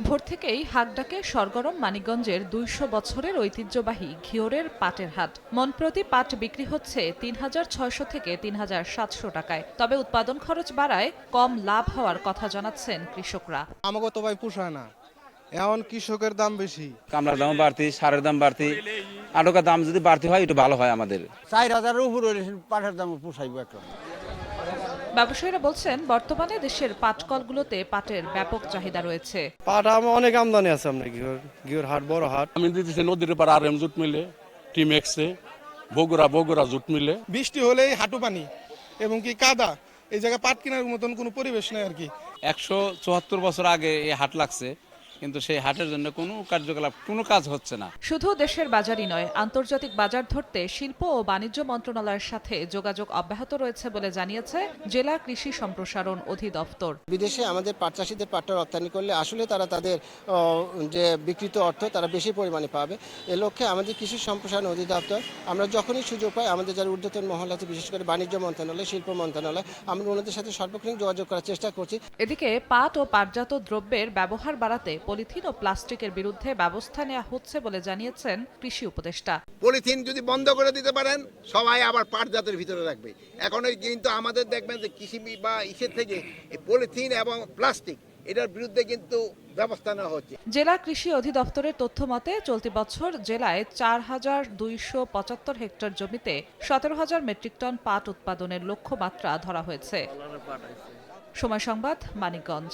ভোর থেকেই হাক ডাকে সরগরম মানিকগঞ্জের ২০০ বছরের ঐতিহ্যবাহী ঘিওরের পাটের হাট। মনপ্রতি পাট বিক্রি হচ্ছে ৩,৬০০ থেকে ৩,৭০০ টাকায়। তবে উৎপাদন খরচ বাড়ায় কম লাভ হওয়ার কথা জানাচ্ছেন কৃষকরা। আমাকে তো ভাই পোষায় না, এখন কৃষকের দাম বেশি, কামলার দাম বাড়তি, সারের দাম বাড়তি, আটকার দাম যদি বাড়তি হয় একটু ভালো হয় আমাদের। ৪,০০০ উপরে পাটের দাম পোষাইব একটা। ব্যবসায়ীরা বলছেন বর্তমানে দেশের পাটকলগুলোতে পাটের ব্যাপক চাহিদা রয়েছে। পাট অনেক আমদানি আছে আপনার ঘিওর হাট, বড় হাট। আমি দিতেছি নদীর পার RM জুট মিলে, টিমেক্সে, বগুড়া জুট মিলে। বৃষ্টি হলেই হাঁটু পানি এবং কি কাদা, এই জায়গায় পাট কেনার মতন কোনো পরিবেশ নাই আর কি। ১৭৪ বছর আগে এই হাট লাগছে, কিন্তু সেই হাটের জন্য কোনো কার্যকলাপ, কোনো কাজ হচ্ছে না। শুধু দেশের বাজারই নয়, আন্তর্জাতিক বাজার ধরতে শিল্প ও বাণিজ্য মন্ত্রণালয়ের সাথে যোগাযোগ অব্যাহত রয়েছে বলে জানিয়েছে জেলা কৃষি সম্প্রসারণ অধিদপ্তর। বিদেশে আমাদের পাট চাষিদের পাটটা রপ্তানি করলে আসলে তারা তাদের যে বিকৃত অর্থ তারা বেশি পরিমাণে পাবে। এ লক্ষ্যে আমাদের কৃষি সম্প্রসারণ অধিদপ্তর আমরা যখনই সুযোগ পাই আমাদের যারা ঊর্ধ্বতন মহল আছে, বিশেষ করে বাণিজ্য মন্ত্রণালয়, শিল্প মন্ত্রণালয়, আমরা ওনাদের সাথে সর্বক্ষণ যোগাযোগ করার চেষ্টা করছি। এদিকে পাট ও পাটজাত দ্রব্যের ব্যবহার বাড়াতে পলিথিন ও প্লাস্টিকের বিরুদ্ধে ব্যবস্থা নেওয়া হচ্ছে বলে জানিয়েছেন কৃষি উপদেষ্টা। পলিথিন যদি বন্ধ করে দিতে পারেন, সবাই আবার পাট জাতের ভিতরে রাখবে। এখন কিন্তু আমাদের দেখবেন যে কৃষি বা ইসের থেকে এই পলিথিন এবং প্লাস্টিক এটার বিরুদ্ধে কিন্তু ব্যবস্থা নেওয়া হচ্ছে। জেলা কৃষি অধিদপ্তরের তথ্য মতে চলতি বছর জেলায় ৪,২৭৫ হেক্টর জমিতে ১৭,০০০ মেট্রিক টন পাট উৎপাদনের লক্ষ্যমাত্রা ধরা হয়েছে। সময় সংবাদ, মানিকগঞ্জ।